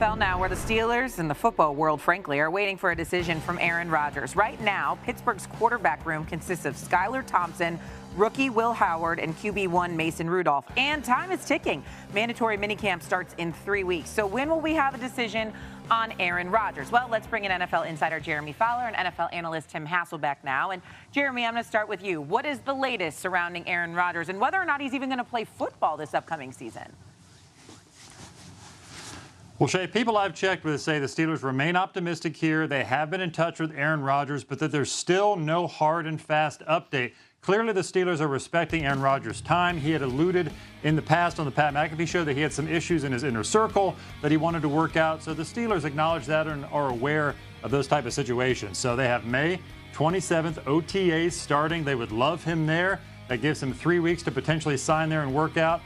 NFL now, where the Steelers and the football world, frankly, are waiting for a decision from Aaron Rodgers. Right now, Pittsburgh's quarterback room consists of Skylar Thompson, rookie Will Howard, and QB1 Mason Rudolph. And time is ticking. Mandatory minicamp starts in 3 weeks. So when will we have a decision on Aaron Rodgers? Well, let's bring in NFL insider Jeremy Fowler and NFL analyst Tim Hasselbeck now. And Jeremy, I'm going to start with you. What is the latest surrounding Aaron Rodgers and whether or not he's even going to play football this upcoming season? Well, Shay, people I've checked with say the Steelers remain optimistic here. They have been in touch with Aaron Rodgers, but that there's still no hard and fast update. Clearly, the Steelers are respecting Aaron Rodgers' time. He had alluded in the past on the Pat McAfee show that he had some issues in his inner circle that he wanted to work out. So the Steelers acknowledge that and are aware of those type of situations. So they have May 27th OTAs starting. They would love him there. That gives him 3 weeks to potentially sign there and work out.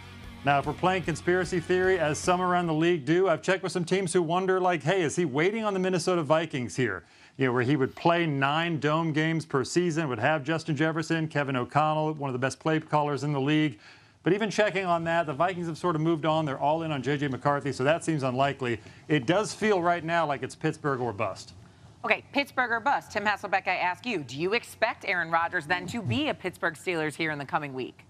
Now, if we're playing conspiracy theory, as some around the league do, I've checked with some teams who wonder, like, hey, is he waiting on the Minnesota Vikings here? You know, where he would play 9 dome games per season, would have Justin Jefferson, Kevin O'Connell, one of the best play callers in the league. But even checking on that, the Vikings have sort of moved on. They're all in on J.J. McCarthy, so that seems unlikely. It does feel right now like it's Pittsburgh or bust. Okay, Pittsburgh or bust. Tim Hasselbeck, I ask you, do you expect Aaron Rodgers then to be a Pittsburgh Steelers here in the coming week?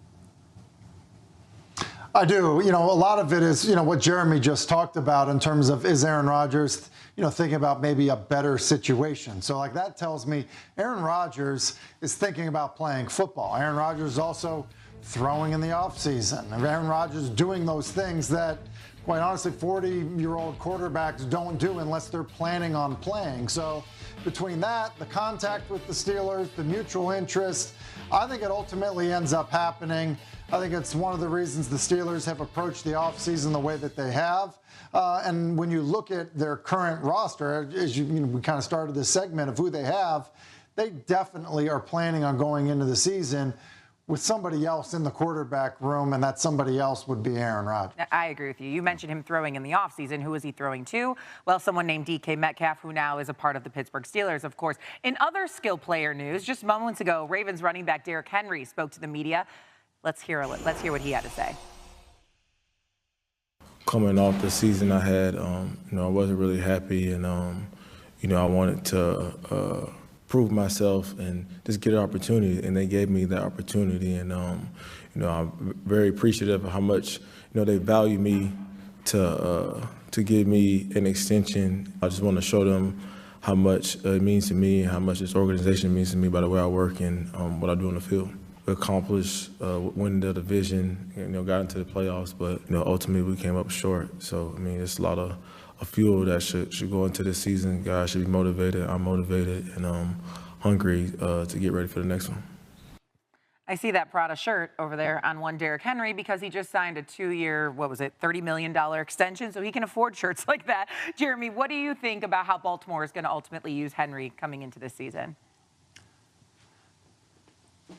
I do. You know, a lot of it is, what Jeremy just talked about in terms of is Aaron Rodgers, thinking about maybe a better situation. So, like, that tells me Aaron Rodgers is thinking about playing football. Aaron Rodgers is also throwing in the offseason. Aaron Rodgers doing those things that, quite honestly, 40-year-old quarterbacks don't do unless they're planning on playing. So, between that, the contact with the Steelers, the mutual interest, I think it ultimately ends up happening. I think it's one of the reasons the Steelers have approached the offseason the way that they have. And when you look at their current roster, as we kind of started this segment of who they have, they definitely are planning on going into the season with somebody else in the quarterback room, and that somebody else would be Aaron Rodgers. I agree with you. You mentioned him throwing in the offseason. Who is he throwing to? Well, someone named DK Metcalf, who now is a part of the Pittsburgh Steelers, of course. In other skill player news, just moments ago, Ravens running back Derrick Henry spoke to the media. Let's hear what he had to say. Coming off the season I had, I wasn't really happy, and I wanted to prove myself and just get an opportunity, and they gave me that opportunity, and I'm very appreciative of how much they value me to give me an extension. I just want to show them how much it means to me, how much this organization means to me by the way I work and what I do on the field. Accomplished winning the division, got into the playoffs, but ultimately we came up short. So I mean, it's a lot of fuel that should go into this season. Guys should be motivated. I'm motivated, and I'm hungry to get ready for the next one. I see that Prada shirt over there on one Derrick Henry because he just signed a 2-year, $30 million extension, so he can afford shirts like that. Jeremy, what do you think about how Baltimore is going to ultimately use Henry coming into this season?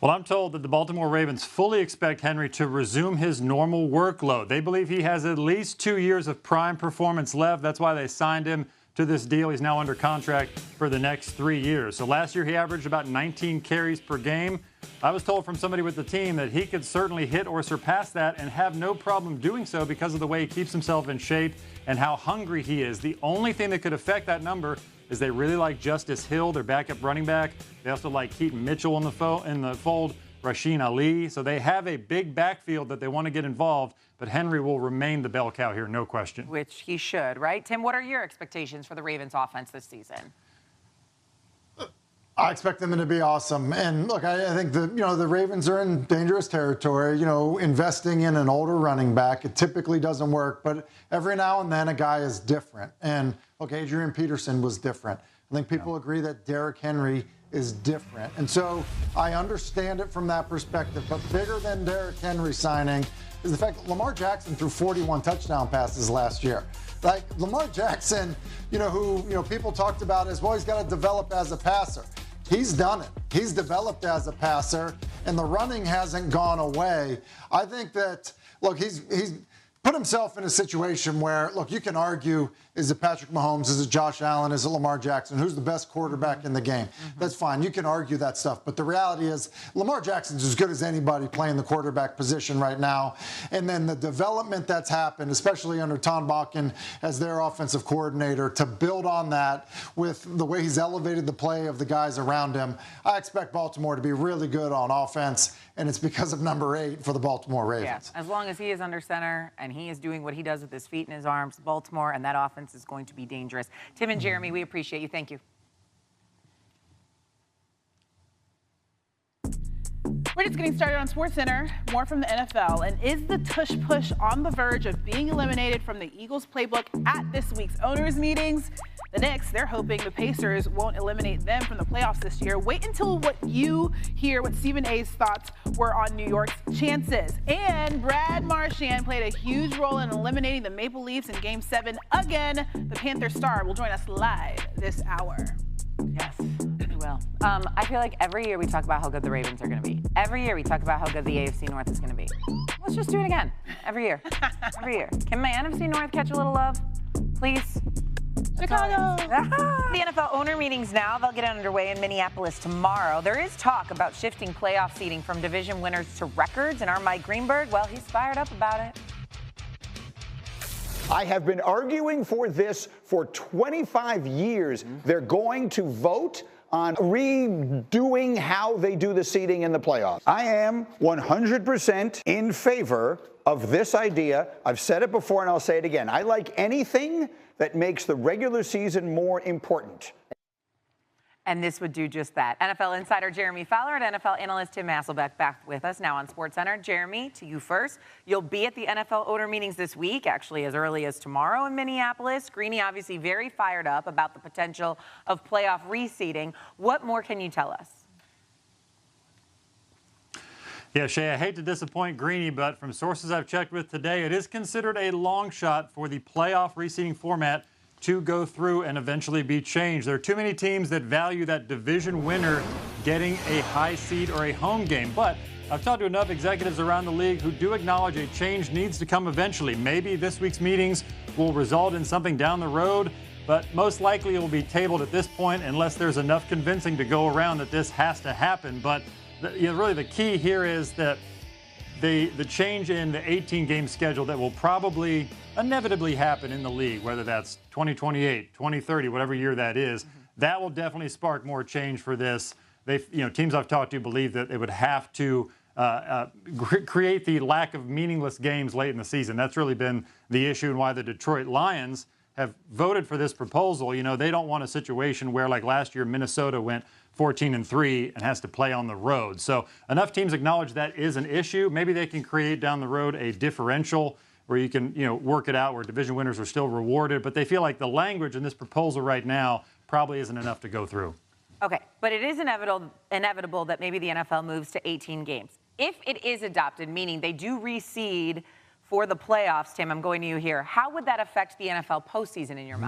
Well, I'm told that the Baltimore Ravens fully expect Henry to resume his normal workload. They believe he has at least 2 years of prime performance left. That's why they signed him to this deal. He's now under contract for the next 3 years. So last year he averaged about 19 carries per game. I was told from somebody with the team that he could certainly hit or surpass that and have no problem doing so because of the way he keeps himself in shape and how hungry he is. The only thing that could affect that number is they really like Justice Hill, their backup running back. They also like Keaton Mitchell in the fold, Rasheen Ali. So they have a big backfield that they want to get involved, but Henry will remain the bell cow here, no question. Which he should, right? Tim, what are your expectations for the Ravens offense this season? I expect them to be awesome. And look, I think the Ravens are in dangerous territory. Investing in an older running back, it typically doesn't work, but every now and then a guy is different. And look, Adrian Peterson was different. I think people agree that Derrick Henry is different. And so I understand it from that perspective, but bigger than Derrick Henry signing is the fact that Lamar Jackson threw 41 touchdown passes last year. Like Lamar Jackson, who people talked about as, well, he's got to develop as a passer. He's done it. He's developed as a passer, and the running hasn't gone away. I think that, look, he's put himself in a situation where, look, you can argue, Is it Patrick Mahomes? Is it Josh Allen? Is it Lamar Jackson? Who's the best quarterback in the game? That's fine. You can argue that stuff. But the reality is Lamar Jackson's as good as anybody playing the quarterback position right now. And then the development that's happened, especially under Tom Bakken as their offensive coordinator, to build on that with the way he's elevated the play of the guys around him, I expect Baltimore to be really good on offense, and it's because of number 8 for the Baltimore Ravens. Yeah, as long as he is under center and he is doing what he does with his feet and his arms, Baltimore and that offense is going to be dangerous. Tim and Jeremy, we appreciate you. Thank you. We're just getting started on SportsCenter. More from the NFL. And is the tush push on the verge of being eliminated from the Eagles playbook at this week's owners' meetings? The Knicks, they're hoping the Pacers won't eliminate them from the playoffs this year. Wait until what you hear what Stephen A's thoughts were on New York's chances. And Brad Marchand played a huge role in eliminating the Maple Leafs in Game 7 again. The Panther star will join us live this hour. Yes, we will. I feel like every year we talk about how good the Ravens are going to be. Every year we talk about how good the AFC North is going to be. Let's just do it again. Every year. Every year. Can my NFC North catch a little love? Please? Chicago! The NFL owner meetings now. They'll get underway in Minneapolis tomorrow. There is talk about shifting playoff seeding from division winners to records. And our Mike Greenberg, well, he's fired up about it. I have been arguing for this for 25 years. They're going to vote on redoing how they do the seeding in the playoffs. I am 100% in favor of this idea. I've said it before and I'll say it again. I like anything that makes the regular season more important. And this would do just that. NFL insider Jeremy Fowler and NFL analyst Tim Hasselbeck back with us now on SportsCenter. Jeremy, to you first. You'll be at the NFL owner meetings this week, actually as early as tomorrow in Minneapolis. Greeny obviously very fired up about the potential of playoff reseeding. What more can you tell us? Yeah, Shay, I hate to disappoint Greeny, but from sources I've checked with today, it is considered a long shot for the playoff reseeding format to go through and eventually be changed. There are too many teams that value that division winner getting a high seed or a home game. But I've talked to enough executives around the league who do acknowledge a change needs to come eventually. Maybe this week's meetings will result in something down the road, but most likely it will be tabled at this point unless there's enough convincing to go around that this has to happen. But really the key here is that the change in the 18-game schedule that will probably inevitably happen in the league, whether that's 2028, 2030, whatever year that is, that will definitely spark more change for this. Teams I've talked to believe that they would have to create the lack of meaningless games late in the season. That's really been the issue and why the Detroit Lions have voted for this proposal. They don't want a situation where, like last year, Minnesota went 14-3 and has to play on the road. So enough teams acknowledge that is an issue. Maybe they can create down the road a differential where you can, work it out where division winners are still rewarded. But they feel like the language in this proposal right now probably isn't enough to go through. Okay, but it is inevitable that maybe the NFL moves to 18 games. If it is adopted, meaning they do reseed for the playoffs, Tim, I'm going to you here, how would that affect the NFL postseason in your mind?